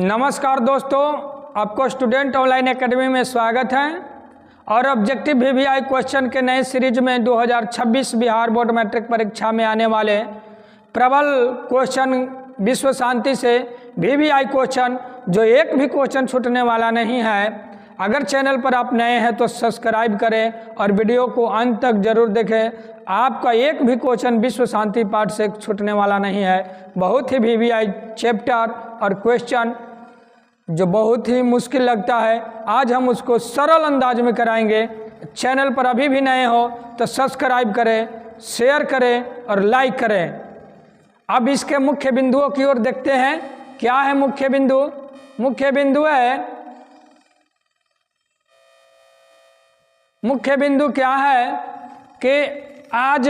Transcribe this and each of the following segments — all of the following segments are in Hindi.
नमस्कार दोस्तों, आपको स्टूडेंट ऑनलाइन एकेडमी में स्वागत है। और ऑब्जेक्टिव वीवीआई क्वेश्चन के नए सीरीज में 2026 बिहार बोर्ड मैट्रिक परीक्षा में आने वाले प्रबल क्वेश्चन विश्व शांति से वीवीआई क्वेश्चन, जो एक भी क्वेश्चन छूटने वाला नहीं है। अगर चैनल पर आप नए हैं तो सब्सक्राइब करें और वीडियो को अंत तक जरूर देखें। आपका एक भी क्वेश्चन विश्व शांति पाठ से छूटने वाला नहीं है। बहुत ही वीवीआई चैप्टर और क्वेश्चन जो बहुत ही मुश्किल लगता है, आज हम उसको सरल अंदाज में कराएंगे। चैनल पर अभी भी नए हो तो सब्सक्राइब करें, शेयर करें और लाइक करें। अब इसके मुख्य बिंदुओं की ओर देखते हैं। क्या है मुख्य बिंदु? मुख्य बिंदु क्या है कि आज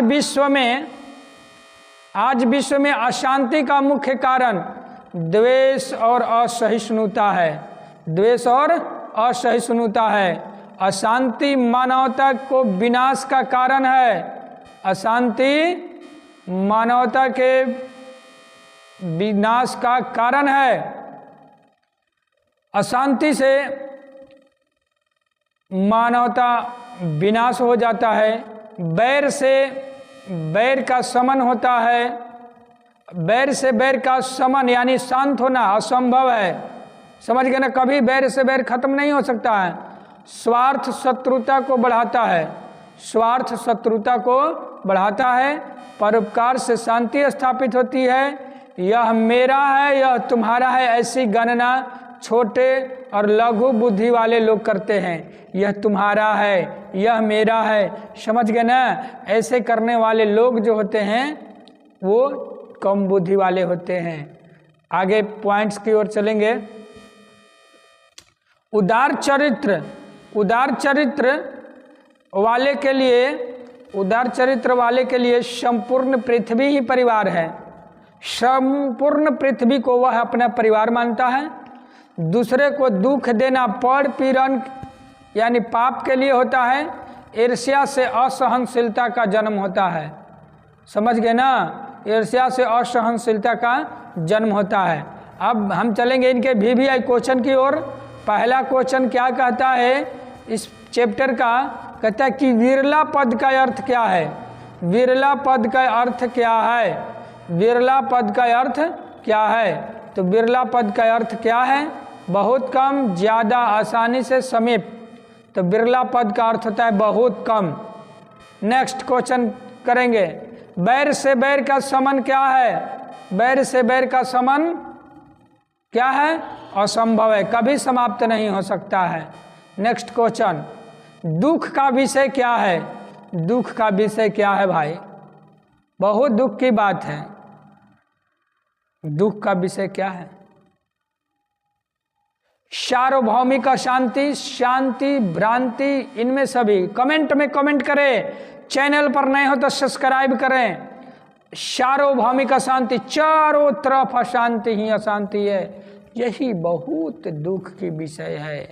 विश्व में अशांति का मुख्य कारण द्वेष और असहिष्णुता है। द्वेष और असहिष्णुता है। अशांति मानवता को विनाश का कारण है। अशांति मानवता के विनाश का कारण है। अशांति से मानवता विनाश हो जाता है। बैर से बैर का शमन होता है। बैर से बैर का शमन यानी शांत होना असंभव है। समझ गए ना? कभी बैर से बैर खत्म नहीं हो सकता है। स्वार्थ शत्रुता को बढ़ाता है। स्वार्थ शत्रुता को बढ़ाता है। परोपकार से शांति स्थापित होती है। यह मेरा है, यह तुम्हारा है, ऐसी गणना छोटे और लघु बुद्धि वाले लोग करते हैं। यह तुम्हारा है, यह मेरा है, समझ गए ना? ऐसे करने वाले लोग जो होते हैं वो कम बुद्धि वाले होते हैं। आगे पॉइंट्स की ओर चलेंगे। उदार चरित्र वाले के लिए संपूर्ण पृथ्वी ही परिवार है। संपूर्ण पृथ्वी को वह अपना परिवार मानता है। दूसरे को दुख देना पड़ पीड़न यानी पाप के लिए होता है। ईर्ष्या से असहनशीलता का जन्म होता है। समझ गए ना? ईर्ष्या से असहनशीलता का जन्म होता है। अब हम चलेंगे इनके वीवीआई क्वेश्चन की ओर। पहला क्वेश्चन क्या कहता है इस चैप्टर का? कहता है कि विरला पद का अर्थ क्या है? विरला पद का अर्थ क्या है? विरला पद का अर्थ क्या है? तो विरला पद का अर्थ क्या है? बहुत कम, ज़्यादा, आसानी से, समीप। तो बिरला पद का अर्थ होता है बहुत कम। नेक्स्ट क्वेश्चन करेंगे। बैर से बैर का समन क्या है? बैर से बैर का समन क्या है? असंभव है, कभी समाप्त नहीं हो सकता है। Next question. दुख का विषय क्या है? दुख का विषय क्या है भाई? बहुत दुख की बात है। दुख का विषय क्या है? सार्वभौमिक अशांति, शांति, भ्रांति, इनमें सभी। कमेंट में कमेंट करें। चैनल पर नए हो तो सब्सक्राइब करें। सार्वभौमिक अशांति, चारों तरफ अशांति ही अशांति है। यही बहुत दुख की विषय है।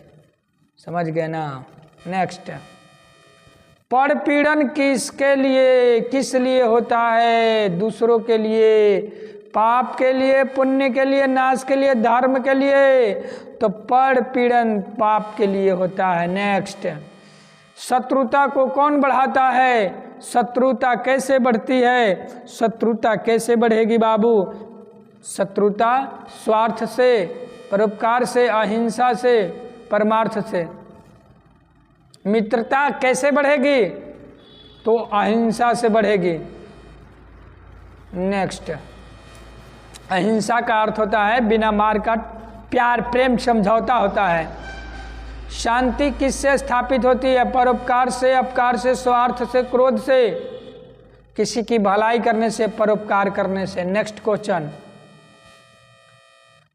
समझ गए ना? नेक्स्ट। परपीड़न किस लिए होता है? दूसरों के लिए, पाप के लिए, पुण्य के लिए, नाश के लिए, धर्म के लिए। तो परपीड़न पाप के लिए होता है। नेक्स्ट। शत्रुता को कौन बढ़ाता है? शत्रुता कैसे बढ़ती है? शत्रुता कैसे बढ़ेगी बाबू? शत्रुता स्वार्थ से, परोपकार से, अहिंसा से, परमार्थ से। मित्रता कैसे बढ़ेगी? तो अहिंसा से बढ़ेगी। नेक्स्ट। अहिंसा का अर्थ होता है बिना मार का प्यार, प्रेम, समझौता होता है। शांति किससे स्थापित होती है? परोपकार से, अपकार से, स्वार्थ से, क्रोध से, किसी की भलाई करने से, परोपकार करने से। Next question.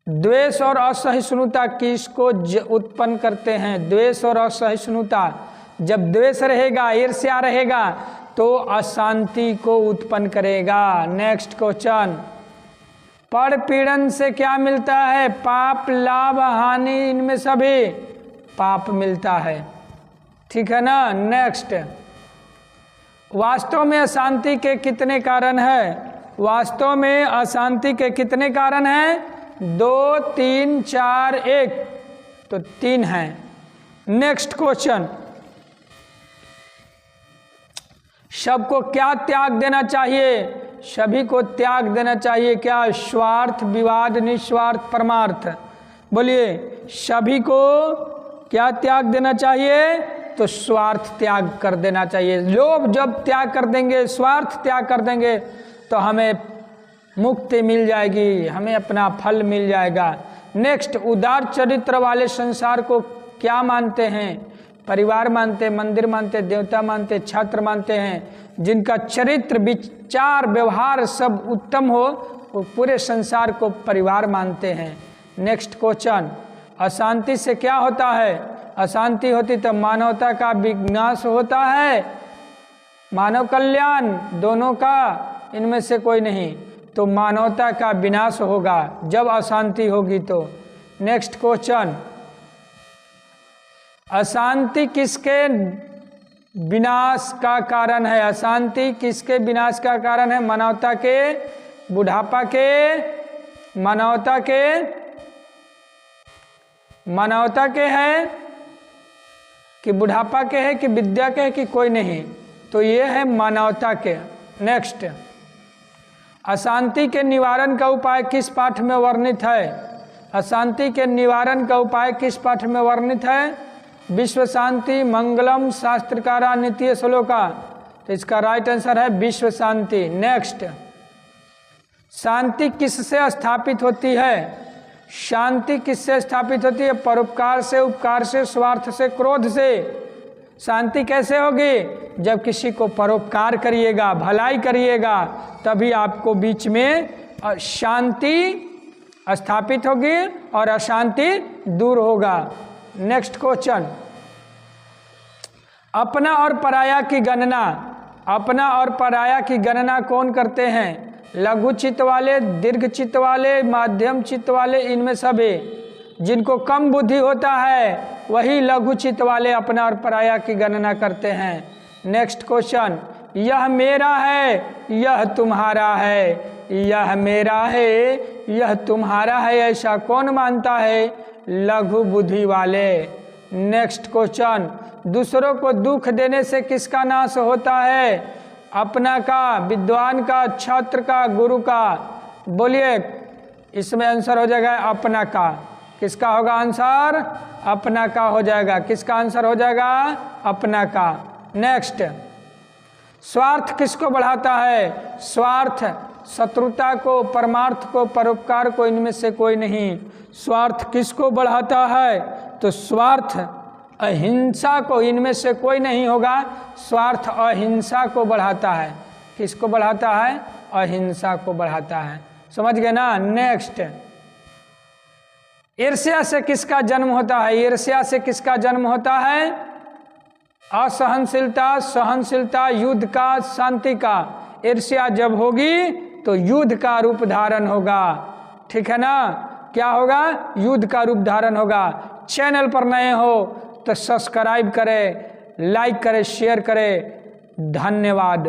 द्वेष और असहिष्णुता किसको उत्पन्न करते हैं? द्वेष और असहिष्णुता, जब द्वेष रहेगा, ईर्ष्या रहेगा तो अशांति को उत्पन्न करेगा। Next question. परपीड़न से क्या मिलता है? पाप, लाभ, हानि, इनमें सभी पाप मिलता है। ठीक है ना? नेक्स्ट। वास्तव में अशांति के कितने कारण है? वास्तव में अशांति के कितने कारण हैं? 2 3 4 1, तो 3 है। नेक्स्ट क्वेश्चन, सबको क्या त्याग देना चाहिए? सभी को त्याग देना चाहिए क्या? स्वार्थ, विवाद, निस्वार्थ, परमार्थ। बोलिए, सभी को क्या त्याग देना चाहिए? तो स्वार्थ त्याग कर देना चाहिए। लोभ जब त्याग कर देंगे, स्वार्थ त्याग कर देंगे, तो हमें मुक्ति मिल जाएगी, हमें अपना फल मिल जाएगा। नेक्स्ट, उदार चरित्र वाले संसार को क्या मानते हैं? परिवार मानते, मंदिर मानते, देवता मानते, छात्र मानते हैं। जिनका चरित्र, विचार, व्यवहार सब उत्तम हो, वो पूरे संसार को परिवार मानते हैं। नेक्स्ट क्वेश्चन, अशांति से क्या होता है? अशांति होती तो मानवता का विनाश होता है, मानव कल्याण, दोनों का, इनमें से कोई नहीं। तो मानवता का विनाश होगा जब अशांति होगी तो। नेक्स्ट क्वेश्चन, अशांति किसके विनाश का कारण है? अशांति किसके विनाश का कारण है? मानवता के, बुढ़ापा के, मानवता के है कि बुढ़ापा के है कि विद्या के है कि कोई नहीं? तो ये है मानवता के। नेक्स्ट, अशांति के निवारण का उपाय किस पाठ में वर्णित है? अशांति के निवारण का उपाय किस पाठ में वर्णित है? विश्व शांति मंगलम शास्त्रकारा नित्य श्लोका। तो इसका राइट आंसर है विश्व शांति। नेक्स्ट, शांति किससे स्थापित होती है? शांति किससे स्थापित होती है? परोपकार से, उपकार से, स्वार्थ से, क्रोध से। शांति कैसे होगी? जब किसी को परोपकार करिएगा, भलाई करिएगा, तभी आपको बीच में शांति स्थापित होगी और अशांति दूर होगा। नेक्स्ट क्वेश्चन, अपना और पराया की गणना, अपना और पराया की गणना कौन करते हैं? लघु चित्त वाले, दीर्घ चित्त वाले, माध्यम चित्त वाले, इनमें सभी। जिनको कम बुद्धि होता है वही लघु चित्त वाले अपना और पराया की गणना करते हैं। नेक्स्ट क्वेश्चन, यह मेरा है, यह तुम्हारा है, यह मेरा है, यह तुम्हारा है, ऐसा कौन मानता है? लघु बुद्धि वाले। नेक्स्ट क्वेश्चन, दूसरों को दुख देने से किसका नाश होता है? अपना का, विद्वान का, छात्र का, गुरु का। बोलिए, इसमें आंसर हो जाएगा अपना का। किसका होगा आंसर? अपना का हो जाएगा। किसका आंसर हो जाएगा? अपना का। नेक्स्ट, स्वार्थ किसको बढ़ाता है? स्वार्थ शत्रुता को, परमार्थ को, परोपकार को, इनमें से कोई नहीं। स्वार्थ किसको बढ़ाता है? तो स्वार्थ अहिंसा को, इनमें से कोई नहीं होगा। स्वार्थ अहिंसा को बढ़ाता है। किसको बढ़ाता है? अहिंसा को बढ़ाता है। समझ गए ना? नेक्स्ट, ईर्ष्या से किसका जन्म होता है? ईर्ष्या से किसका जन्म होता है? असहनशीलता, सहनशीलता, युद्ध का, शांति का। ईर्ष्या जब होगी तो युद्ध का रूप धारण होगा। ठीक है ना? क्या होगा? युद्ध का रूप धारण होगा। चैनल पर नए हो तो सब्सक्राइब करें, लाइक करें, शेयर करें। धन्यवाद।